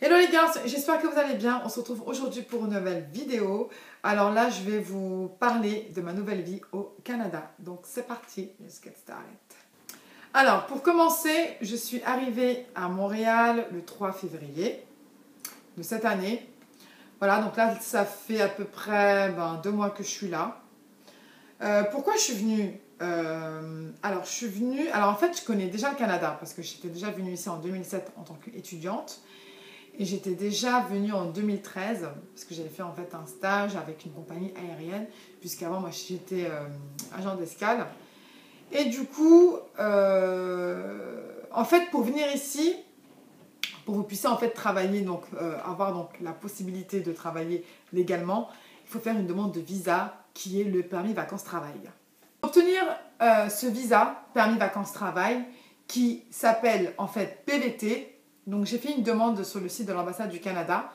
Hello les gars, j'espère que vous allez bien. On se retrouve aujourd'hui pour une nouvelle vidéo. Alors là, je vais vous parler de ma nouvelle vie au Canada. Donc c'est parti, let's get started. Alors pour commencer, je suis arrivée à Montréal le 3 février de cette année. Voilà, donc là ça fait à peu près 2 mois que je suis là. Pourquoi je suis venue alors en fait je connais déjà le Canada parce que j'étais déjà venue ici en 2007 en tant qu'étudiante. Et j'étais déjà venue en 2013 parce que j'avais fait en fait un stage avec une compagnie aérienne puisqu'avant moi j'étais agent d'escale. Et du coup, en fait pour venir ici, pour que vous puissiez en fait travailler, donc avoir donc la possibilité de travailler légalement, il faut faire une demande de visa qui est le permis vacances-travail. Pour obtenir ce visa, permis vacances-travail, qui s'appelle en fait PVT, donc j'ai fait une demande sur le site de l'ambassade du Canada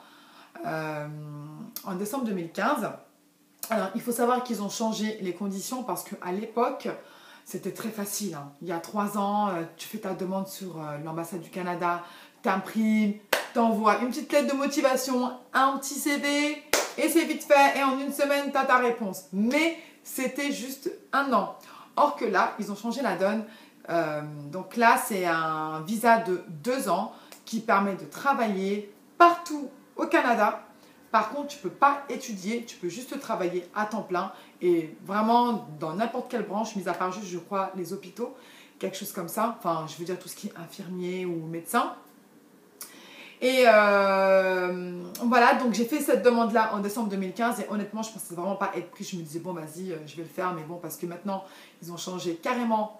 en décembre 2015. Alors il faut savoir qu'ils ont changé les conditions parce qu'à l'époque c'était très facile. Hein. Il y a 3 ans, tu fais ta demande sur l'ambassade du Canada, t'imprimes, t'envoies une petite lettre de motivation, un petit CV et c'est vite fait et en une semaine tu as ta réponse. Mais c'était juste 1 an. Or que là, ils ont changé la donne. Donc là, c'est un visa de 2 ans qui permet de travailler partout au Canada. Par contre, tu ne peux pas étudier, tu peux juste travailler à temps plein et vraiment dans n'importe quelle branche, mis à part juste, je crois, les hôpitaux, quelque chose comme ça. Enfin, je veux dire tout ce qui est infirmier ou médecin. Et voilà, donc j'ai fait cette demande-là en décembre 2015 et honnêtement, je ne pensais vraiment pas être prise. Je me disais, bon, vas-y, je vais le faire, mais bon, parce que maintenant, ils ont changé carrément.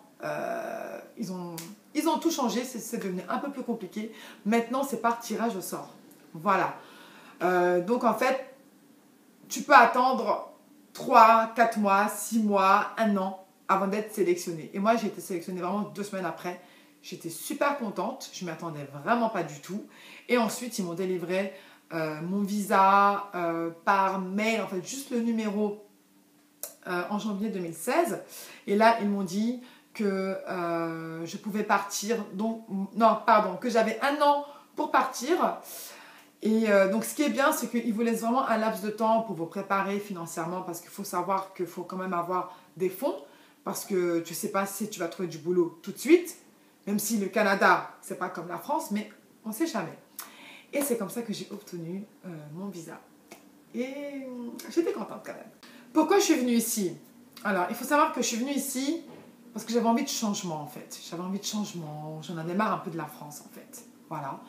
Ils ont tout changé, c'est devenu un peu plus compliqué. Maintenant, c'est par tirage au sort. Voilà. Donc en fait, tu peux attendre 3, 4 mois, 6 mois, 1 an avant d'être sélectionné. Et moi, j'ai été sélectionnée vraiment 2 semaines après. J'étais super contente, je ne m'y attendais vraiment pas du tout. Et ensuite, ils m'ont délivré mon visa par mail, en fait, juste le numéro en janvier 2016. Et là, ils m'ont dit que je pouvais partir, donc, non, pardon, que j'avais 1 an pour partir. Et donc ce qui est bien, c'est qu'ils vous laissent vraiment un laps de temps pour vous préparer financièrement parce qu'il faut savoir qu'il faut quand même avoir des fonds parce que tu ne sais pas si tu vas trouver du boulot tout de suite, même si le Canada, c'est pas comme la France, mais on ne sait jamais. Et c'est comme ça que j'ai obtenu mon visa. Et j'étais contente quand même. Pourquoi je suis venue ici? Alors, il faut savoir que je suis venue ici parce que j'avais envie de changement en fait. J'avais envie de changement, j'en avais marre un peu de la France en fait. Voilà.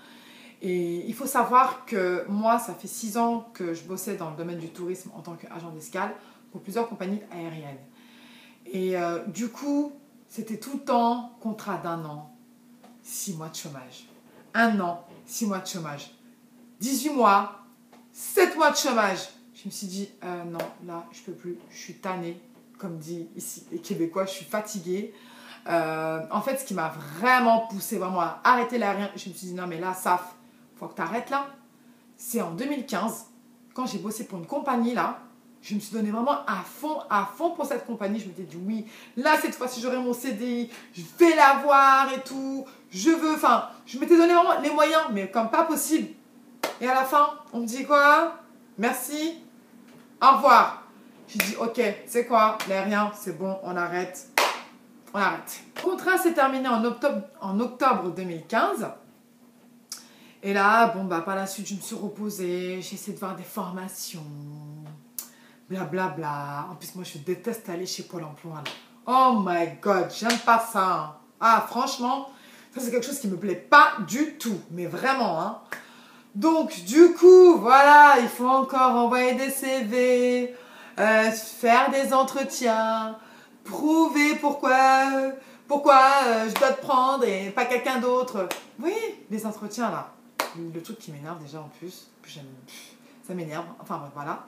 Et il faut savoir que moi, ça fait 6 ans que je bossais dans le domaine du tourisme en tant qu'agent d'escale pour plusieurs compagnies aériennes. Et du coup, c'était tout le temps contrat d'1 an, 6 mois de chômage. 1 an, 6 mois de chômage. 18 mois, 7 mois de chômage. Je me suis dit, non, là, je peux plus, je suis tannée. Comme dit ici les Québécois, je suis fatiguée. En fait, ce qui m'a vraiment poussée vraiment à arrêter l'aérien, je me suis dit, non, mais là, Saf, faut que tu arrêtes là. C'est en 2015, quand j'ai bossé pour une compagnie là, je me suis donné vraiment à fond pour cette compagnie. Je m'étais dit oui, là cette fois-ci j'aurai mon CDI, je vais l'avoir et tout. Je veux, enfin, je m'étais donné vraiment les moyens, mais comme pas possible. Et à la fin, on me dit quoi? Merci, au revoir. J'ai dit ok, c'est quoi? L'aérien, c'est bon, on arrête. On arrête. Le contrat s'est terminé en octobre 2015. Et là, bon, par la suite, je me suis reposée, j'ai essayé de voir des formations, blablabla. Bla bla. En plus, moi, je déteste aller chez Pôle emploi. Là. Oh my God, j'aime pas ça. Ah, franchement, ça, c'est quelque chose qui me plaît pas du tout. Mais vraiment, hein. Donc, du coup, voilà, il faut encore envoyer des CV, faire des entretiens, prouver pourquoi je dois te prendre et pas quelqu'un d'autre. Oui, les entretiens, là. Le truc qui m'énerve déjà en plus, ça m'énerve, enfin bref, voilà.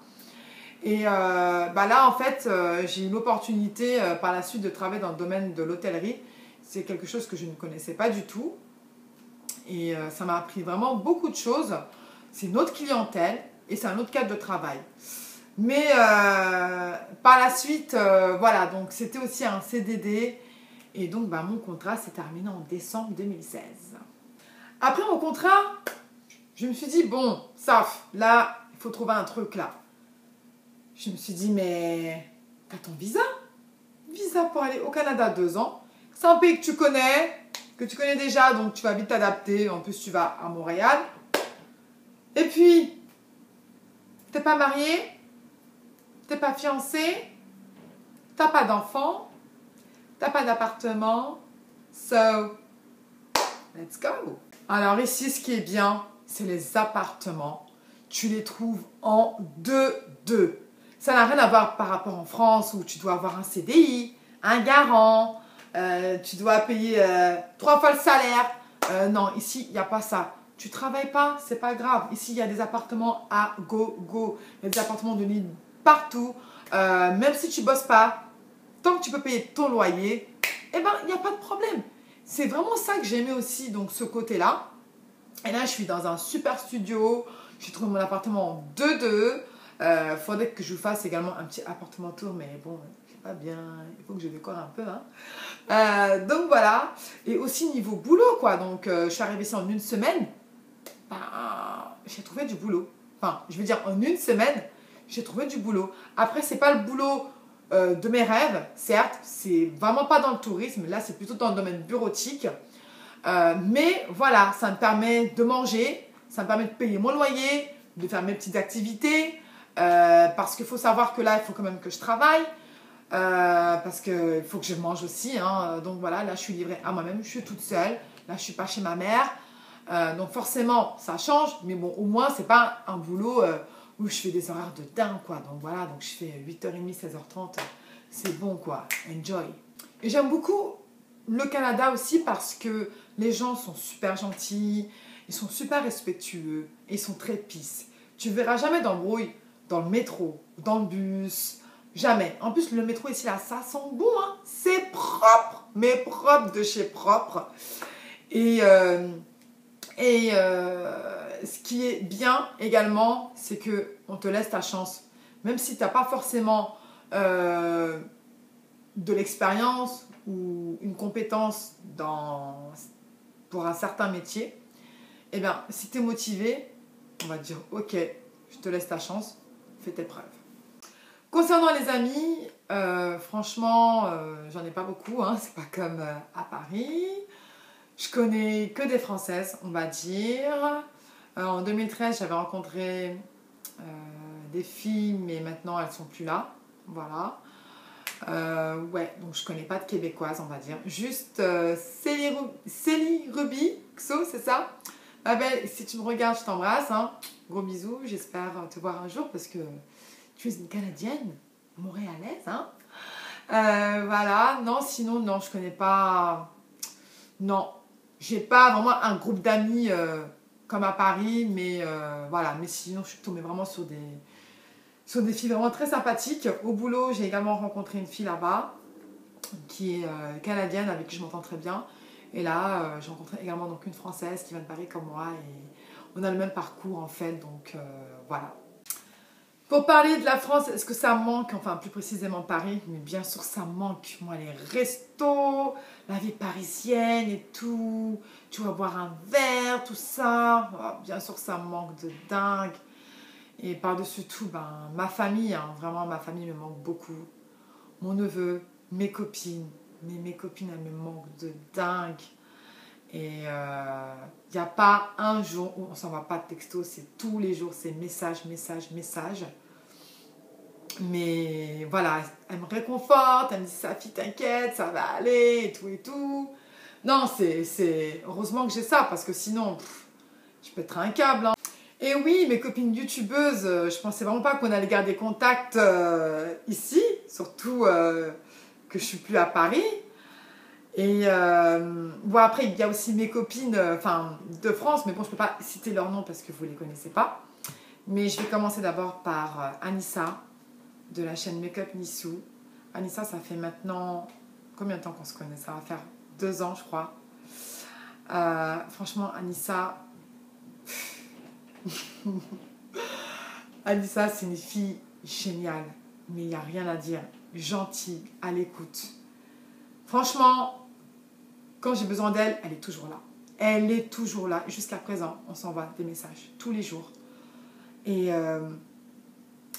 Et là en fait j'ai eu l'opportunité par la suite de travailler dans le domaine de l'hôtellerie. C'est quelque chose que je ne connaissais pas du tout et ça m'a appris vraiment beaucoup de choses. C'est une autre clientèle et c'est un autre cadre de travail. Mais par la suite, voilà, donc c'était aussi un CDD et donc mon contrat s'est terminé en décembre 2016. Après mon contrat, Je me suis dit, bon, Saf, là, il faut trouver un truc là. Je me suis dit, mais t'as ton visa? Visa pour aller au Canada 2 ans. C'est un pays que tu connais déjà, donc tu vas vite t'adapter. En plus, tu vas à Montréal. Et puis, t'es pas marié, t'es pas fiancé, t'as pas d'enfant, t'as pas d'appartement. So, let's go. Alors ici, ce qui est bien, c'est les appartements. Tu les trouves en 2-2. Ça n'a rien à voir par rapport en France où tu dois avoir un CDI, un garant, tu dois payer 3 fois le salaire. Non, ici, il n'y a pas ça. Tu ne travailles pas, c'est pas grave. Ici, il y a des appartements à go. Il y a des appartements de lit partout. Même si tu ne bosses pas, tant que tu peux payer ton loyer, eh ben, il n'y a pas de problème. C'est vraiment ça que j'aimais aussi, donc ce côté-là. Et là, je suis dans un super studio. J'ai trouvé mon appartement en 2-2. Faudrait que je vous fasse également un petit appartement tour, mais bon, c'est pas bien. Il faut que je décore un peu. Hein. Donc voilà. Et aussi niveau boulot, quoi. Donc, je suis arrivée ici en 1 semaine. Bah, j'ai trouvé du boulot. Enfin, je veux dire, en 1 semaine, j'ai trouvé du boulot. Après, c'est pas le boulot de mes rêves, certes. C'est vraiment pas dans le tourisme. Là, c'est plutôt dans le domaine bureautique. Mais voilà, ça me permet de manger, ça me permet de payer mon loyer, de faire mes petites activités, parce qu'il faut savoir que là, il faut quand même que je travaille, parce qu'il faut que je mange aussi. Hein. Donc voilà, là, je suis livrée à moi-même, je suis toute seule, là, je suis pas chez ma mère. Donc forcément, ça change, mais bon, au moins, c'est pas un boulot où je fais des horaires de dingue, quoi. Donc voilà, donc je fais 8h30, 16h30, c'est bon, quoi. Enjoy. Et j'aime beaucoup le Canada aussi parce que les gens sont super gentils, ils sont super respectueux et ils sont très peace. Tu verras jamais d'embrouille dans le métro, dans le bus, jamais. En plus, le métro ici, là, ça sent bon, hein. C'est propre, mais propre de chez propre. Et ce qui est bien également, c'est qu'on te laisse ta chance. Même si tu n'as pas forcément de l'expérience ou une compétence pour un certain métier, eh bien, si tu es motivé, on va te dire « Ok, je te laisse ta chance, fais tes preuves ». Concernant les amis, franchement, j'en ai pas beaucoup, hein, c'est pas comme à Paris. Je connais que des Françaises, on va dire. En 2013, j'avais rencontré des filles, mais maintenant elles sont plus là. Voilà. Ouais, donc je connais pas de Québécoises, on va dire. Juste Célie Ruby, Xo, c'est ça? Ah ben, si tu me regardes, je t'embrasse. Hein. Gros bisous, j'espère te voir un jour parce que tu es une Canadienne, montréalaise. Hein. Voilà, non, sinon, non, je connais pas. Non, j'ai pas vraiment un groupe d'amis comme à Paris, mais voilà. Mais sinon, je suis tombée vraiment sur des filles vraiment très sympathiques. Au boulot, j'ai également rencontré une fille là-bas qui est canadienne, avec qui je m'entends très bien. Et là, j'ai rencontré également donc, une Française qui vient de Paris comme moi. Et on a le même parcours en fait, donc voilà. Pour parler de la France, est-ce que ça manque, enfin plus précisément Paris, mais bien sûr ça manque, moi les restos, la vie parisienne et tout, tu vas boire un verre, tout ça, oh, bien sûr ça manque de dingue. Et par-dessus tout, ben, ma famille, hein, vraiment ma famille me manque beaucoup. Mon neveu, mes copines, mes copines elles me manquent de dingue. Et il n'y a pas un jour où on ne s'envoie pas de texto, c'est tous les jours, c'est message. Mais voilà, elle me réconforte, elle me dit Safi, t'inquiète, ça va aller, et tout. Non, c'est heureusement que j'ai ça, parce que sinon, je pèterais un câble. Hein. Et oui, mes copines youtubeuses, je pensais vraiment pas qu'on allait garder contact ici, surtout que je suis plus à Paris. Et bon, après, il y a aussi mes copines de France, mais bon, je peux pas citer leur nom parce que vous les connaissez pas. Mais je vais commencer d'abord par Anissa, de la chaîne Make Up Nissou. Anissa, ça fait maintenant combien de temps qu'on se connaît? Ça va faire 2 ans, je crois. Franchement, Anissa... Anissa, c'est une fille géniale, mais il n'y a rien à dire. Gentille, à l'écoute. Franchement, quand j'ai besoin d'elle, elle est toujours là. Elle est toujours là. Jusqu'à présent, on s'envoie des messages tous les jours. Et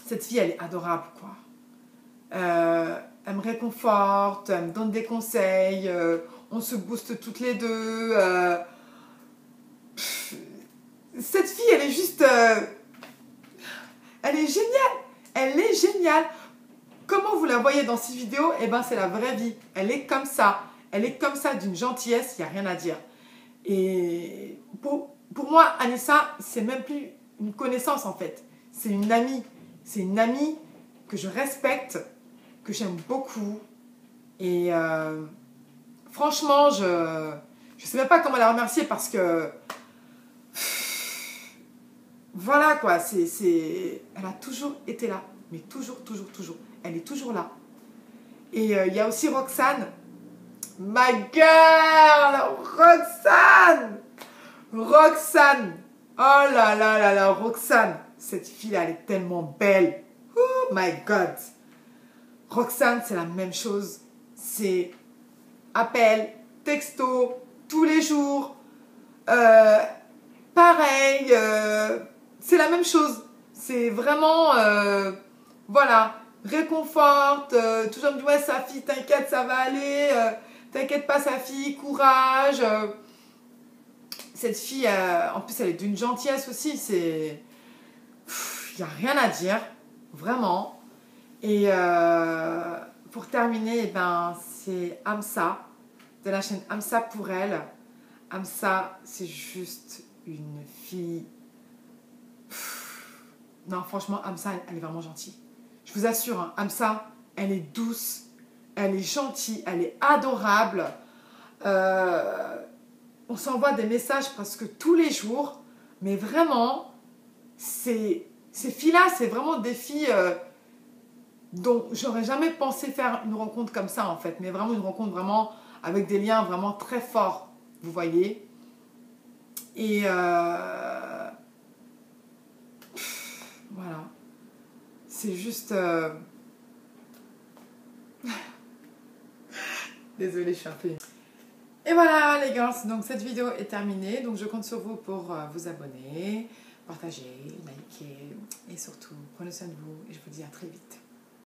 cette fille, elle est adorable, quoi. Elle me réconforte, elle me donne des conseils, on se booste toutes les deux. Cette fille, elle est juste... elle est géniale. Elle est géniale. Comment vous la voyez dans ces vidéos? Eh bien, c'est la vraie vie. Elle est comme ça. Elle est comme ça, d'une gentillesse, il n'y a rien à dire. Et pour moi, Anissa, c'est même plus une connaissance, en fait. C'est une amie. C'est une amie que je respecte, que j'aime beaucoup. Et franchement, je ne sais même pas comment la remercier parce que... Voilà, quoi. Elle a toujours été là. Mais toujours, toujours, toujours. Elle est toujours là. Et il y a aussi Roxane. Ma girl! Roxane! Roxane! Oh là là là là, Roxane! Cette fille, elle est tellement belle. Oh my God! Roxane, c'est la même chose. C'est appel, texto, tous les jours. Pareil, c'est la même chose. C'est vraiment, voilà, réconforte. Toujours me dit, ouais, Safi, t'inquiète, ça va aller. T'inquiète pas, Safi, courage. Cette fille, en plus, elle est d'une gentillesse aussi. C'est... Il n'y a rien à dire, vraiment. Et pour terminer, eh ben, c'est Amsa, de la chaîne Amsa pour elle. Amsa, c'est juste une fille... Non, franchement, Amsa, elle est vraiment gentille. Je vous assure, hein, Amsa, elle est douce, elle est gentille, elle est adorable. On s'envoie des messages presque tous les jours. Mais vraiment, ces filles-là, c'est vraiment des filles dont j'aurais jamais pensé faire une rencontre comme ça, en fait. Mais vraiment une rencontre vraiment avec des liens vraiment très forts, vous voyez. Et voilà. C'est juste... Désolée, je suis un peu... Et voilà les gars, donc cette vidéo est terminée. Donc je compte sur vous pour vous abonner, partager, liker et surtout prenez soin de vous et je vous dis à très vite.